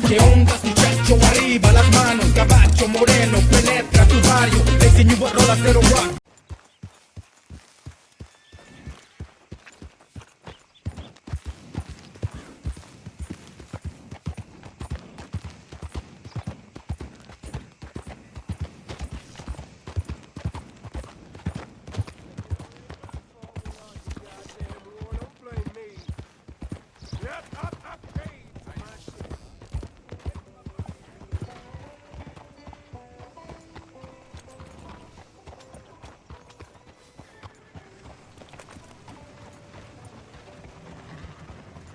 ¿Qué onda, muchacho? Arriba las manos, caballo moreno, penetra tu barrio. They seen you roll a little rock.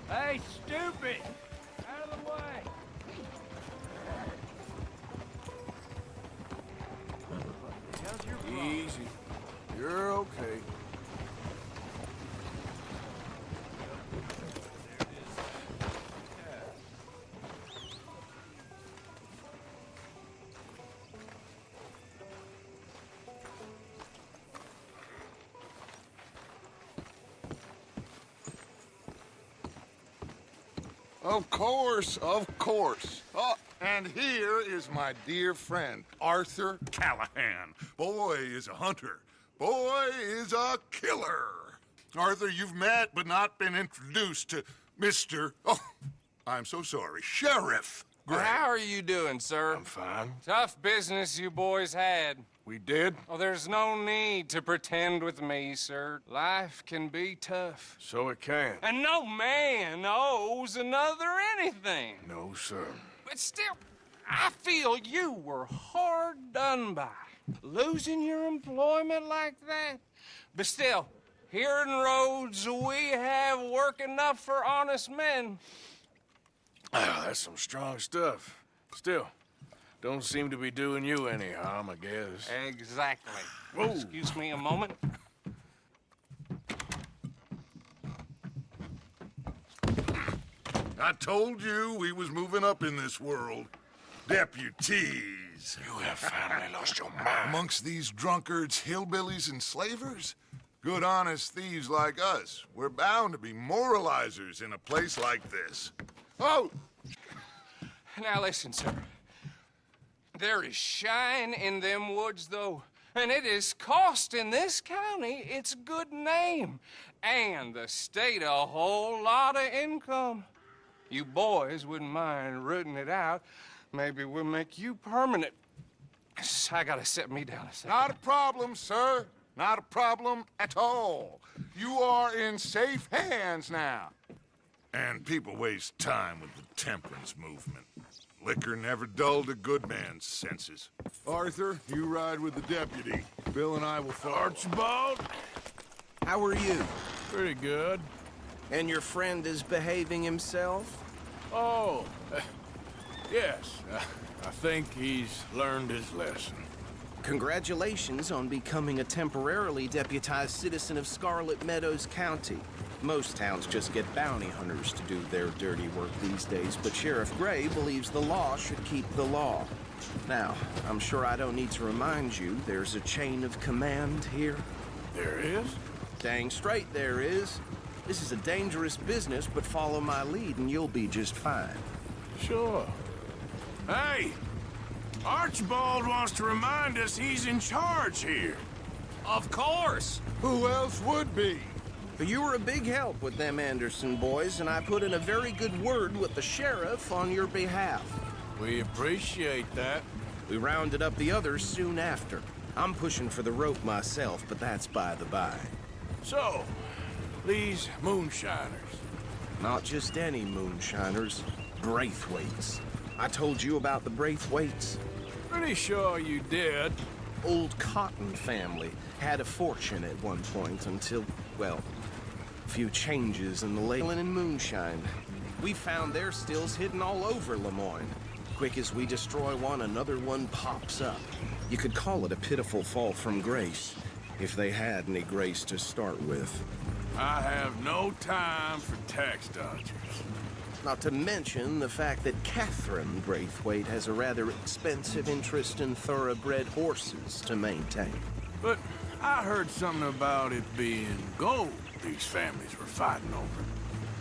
Hey, stupid! Out of the way! Easy. You're okay. Of course, of course. Oh, and here is my dear friend, Arthur Callahan. Boy is a hunter. Boy is a killer. Arthur, you've met but not been introduced to Mr. Oh, I'm so sorry, Sheriff Gray. How are you doing, sir? I'm fine. Tough business you boys had. We did? Oh, there's no need to pretend with me, sir. Life can be tough. So it can. And no man owes another anything. No, sir. But still, I feel you were hard done by. Losing your employment like that. But still, here in Rhodes, we have work enough for honest men. Ah, that's some strong stuff. Still, don't seem to be doing you any harm, I guess. Exactly. Whoa. Excuse me a moment. I told you we was moving up in this world. Deputies. You have finally lost your mind. Amongst these drunkards, hillbillies, and slavers? Good, honest thieves like us. We're bound to be moralizers in a place like this. Oh! Now listen, sir. There is shine in them woods, though, and it is costing this county its good name, and the state a whole lot of income. You boys wouldn't mind rooting it out. Maybe we'll make you permanent. I gotta sit me down a second. Not a problem, sir. Not a problem at all. You are in safe hands now. And people waste time with the temperance movement. Liquor never dulled a good man's senses. Arthur, you ride with the deputy. Bill and I will follow. Archibald? How are you? Pretty good. And your friend is behaving himself? Oh, yes. I think he's learned his lesson. Congratulations on becoming a temporarily deputized citizen of Scarlet Meadows County. Most towns just get bounty hunters to do their dirty work these days, but Sheriff Gray believes the law should keep the law. Now, I'm sure I don't need to remind you there's a chain of command here. There is? Dang straight there is. This is a dangerous business, but follow my lead and you'll be just fine. Sure. Hey! Archibald wants to remind us he's in charge here. Of course. Who else would be? You were a big help with them Anderson boys, and I put in a very good word with the sheriff on your behalf. We appreciate that. We rounded up the others soon after. I'm pushing for the rope myself, but that's by the by. So, these moonshiners. Not just any moonshiners, Braithwaites. I told you about the Braithwaites. Pretty sure you did. Old Cotton family had a fortune at one point until, well, a few changes in the labeling and moonshine. We found their stills hidden all over Lemoyne. Quick as we destroy one, another one pops up. You could call it a pitiful fall from grace, if they had any grace to start with. I have no time for tax dodgers. Not to mention the fact that Catherine Braithwaite has a rather expensive interest in thoroughbred horses to maintain. But I heard something about it being gold these families were fighting over.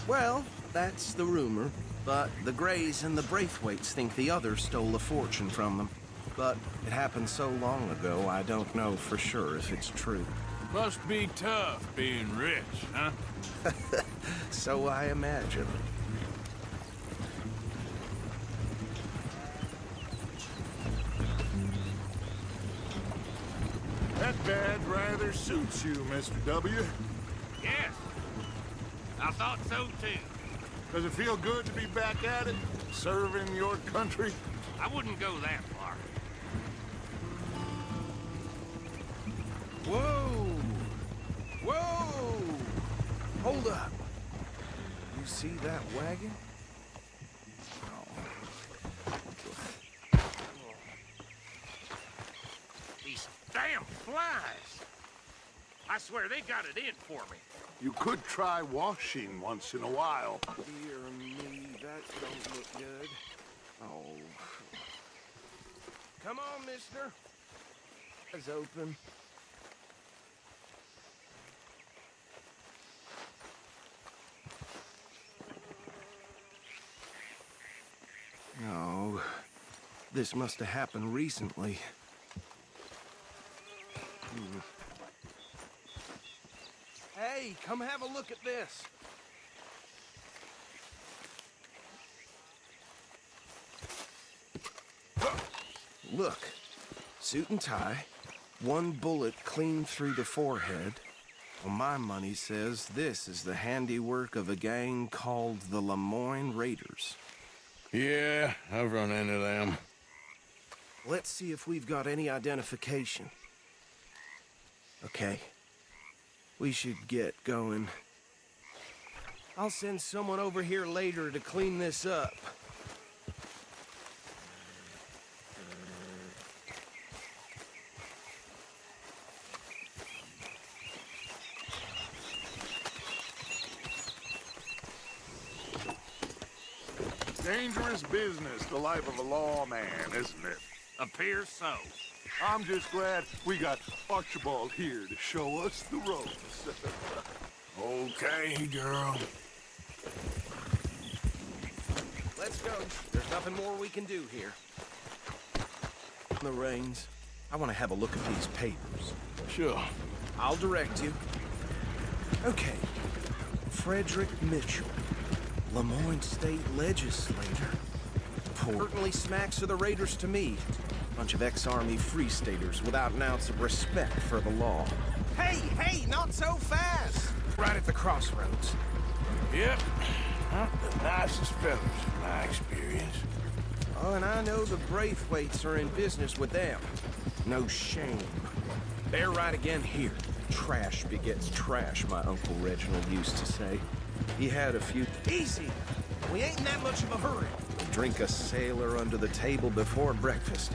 Well, that's the rumor. But the Greys and the Braithwaites think the others stole a fortune from them. But it happened so long ago, I don't know for sure if it's true. Must be tough being rich, huh? So I imagine. That badge rather suits you, Mr. W. Yes. I thought so too. Does it feel good to be back at it, serving your country? I wouldn't go that far. Whoa! Whoa! Hold up. You see that wagon? These damn flies. I swear they got it in for me. You could try washing once in a while. Dear me, that don't look good. Oh. Come on, mister. It's open. Oh, this must have happened recently. Hey, come have a look at this. Look, suit and tie, one bullet clean through the forehead. Well, my money says this is the handiwork of a gang called the Lemoyne Raiders. Yeah, I've run into them. Let's see if we've got any identification. Okay. We should get going. I'll send someone over here later to clean this up. Dangerous business, the life of a lawman, isn't it? Appears so. I'm just glad we got Archibald here to show us the ropes. Okay, girl. Let's go. There's nothing more we can do here. The reins. I want to have a look at these papers. Sure. I'll direct you. Okay. Frederick Mitchell, Lemoyne State Legislator. Certainly smacks of the Raiders to me. Bunch of ex-Army Free Staters without an ounce of respect for the law. Hey, not so fast! Right at the crossroads. Yep. Not the nicest fellas, in my experience. Oh, and I know the Braithwaites are in business with them. No shame. They're right again here. Trash begets trash, my Uncle Reginald used to say. He had a few... Easy! We ain't in that much of a hurry. Drink a sailor under the table before breakfast.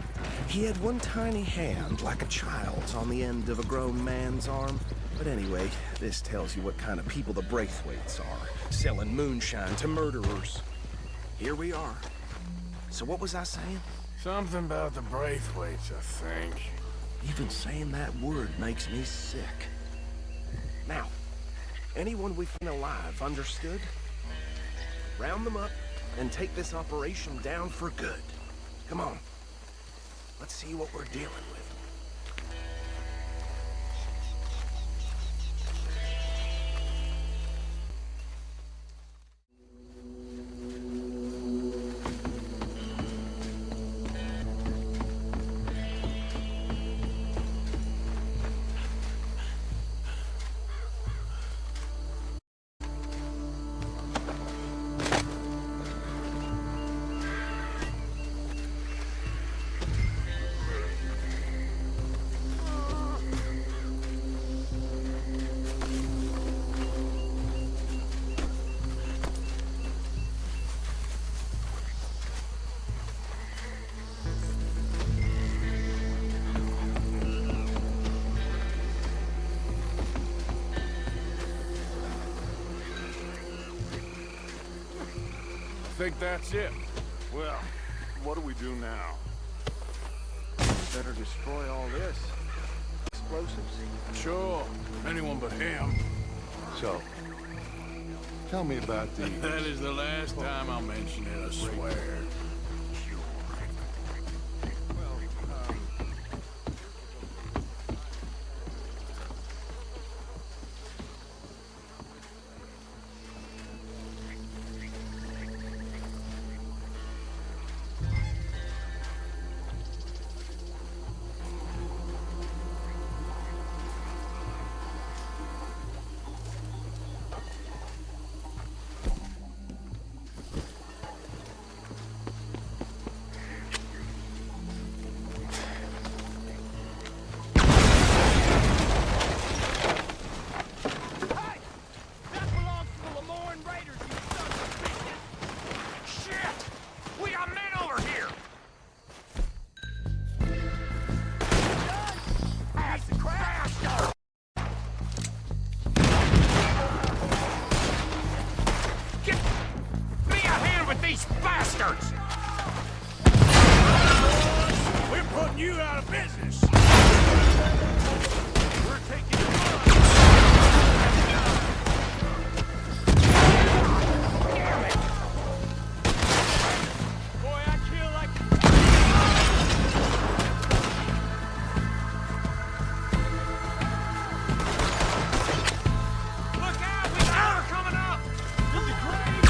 He had one tiny hand, like a child's, on the end of a grown man's arm. But anyway, this tells you what kind of people the Braithwaites are. Selling moonshine to murderers. Here we are. So what was I saying? Something about the Braithwaites, I think. Even saying that word makes me sick. Now, anyone we find alive, understood? Round them up and take this operation down for good. Come on. Let's see what we're dealing with. I think that's it. Well, what do we do now? Better destroy all this. Explosives? Sure. Anyone but him. So, Tell me about these. That is the last time I'll mention it, I swear. These bastards! We're putting you out of business! We're taking your money! Damn it! Boy, I kill like... Look out! We got her coming up! To the grave!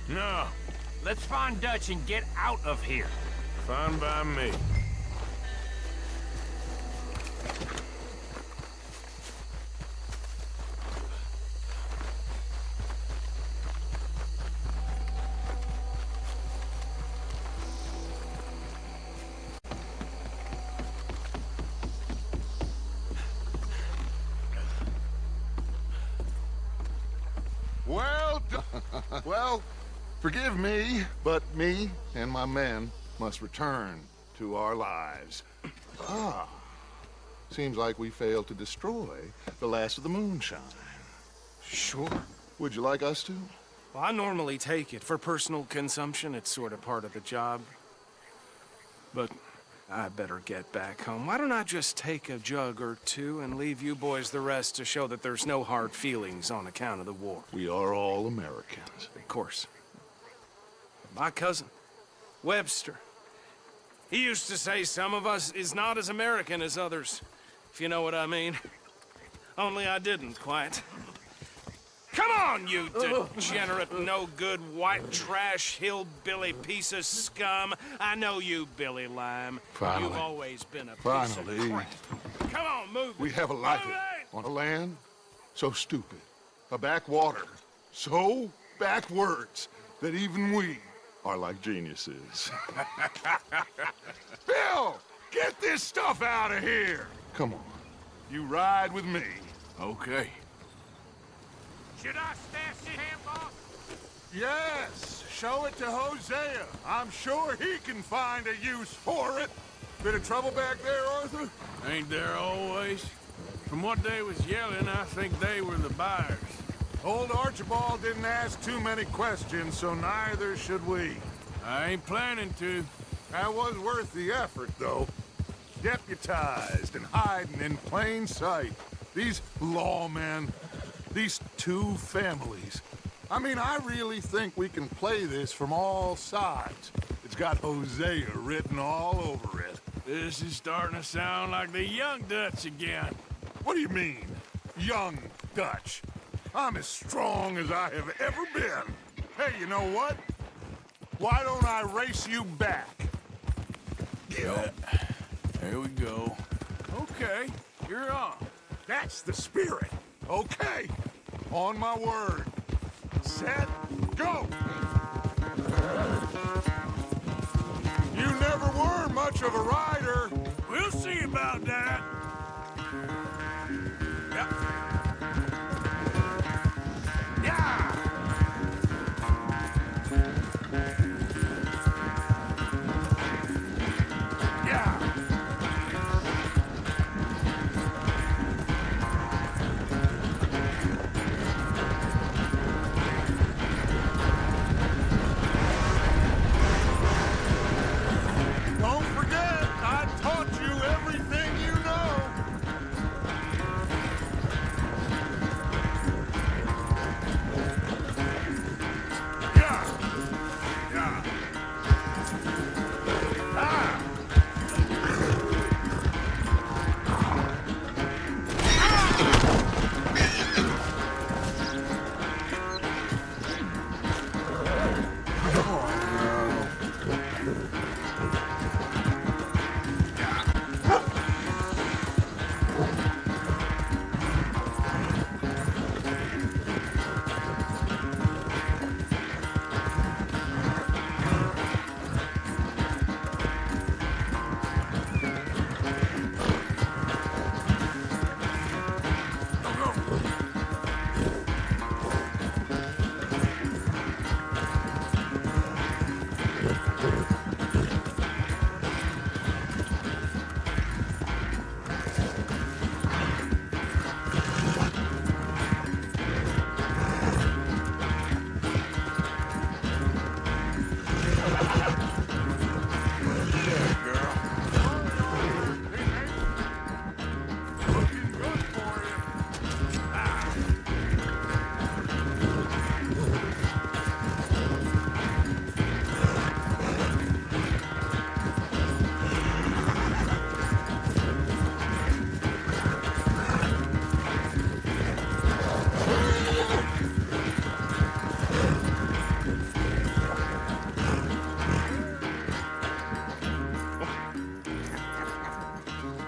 No, Let's find Dutch and get out of here. fine by me. Well done. Well, forgive me, but me and my men must return to our lives. Ah, seems like we failed to destroy the last of the moonshine. Sure. Would you like us to? Well, I normally take it for personal consumption. It's sort of part of the job. But I better get back home. Why don't I just take a jug or two and leave you boys the rest to show that there's no hard feelings on account of the war? We are all Americans. Of course. My cousin, Webster, he used to say some of us is not as American as others, if you know what I mean. Only I didn't quite. Come on, you degenerate, no-good, white trash, hillbilly piece of scum. I know you, Billy Lime. Finally. You've always been a piece Finally. of crap. Come on, move We it. have a life Move it! on a land so stupid, a backwater so backwards that even we are like geniuses. Bill, get this stuff out of here. Come on, you ride with me. Okay. Should I stash this ham, boss? Yes, show it to Hosea. I'm sure he can find a use for it. Bit of trouble back there, Arthur? Ain't there always? From what they was yelling, I think they were the buyers. Old Archibald didn't ask too many questions, so neither should we. I ain't planning to. That was worth the effort, though. Deputized and hiding in plain sight. These lawmen, these two families. I mean, I really think we can play this from all sides. It's got Hosea written all over it. This is starting to sound like the young Dutch again. What do you mean, young Dutch? I'm as strong as I have ever been. Hey, you know what? Why don't I race you back? There we go. Okay, you're on. That's the spirit. Okay, on my word. Set, go! You never were much of a rider. We'll see about that. Yep. Yeah! Yeah! Don't forget, I taught you everything you know. Yeah. Yeah. Ah. Looking good for you. Ah.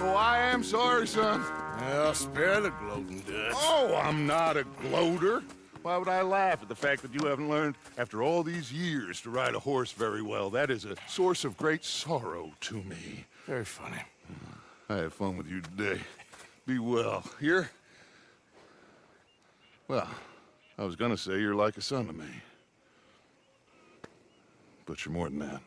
Oh, I am sorry, son. Well, spare the gloating, Dutch. Oh, I'm not a gloater. Why would I laugh at the fact that you haven't learned, after all these years, to ride a horse very well? That is a source of great sorrow to me. Very funny. I had fun with you today. Be well. Here? Well, I was gonna say you're like a son to me. But you're more than that.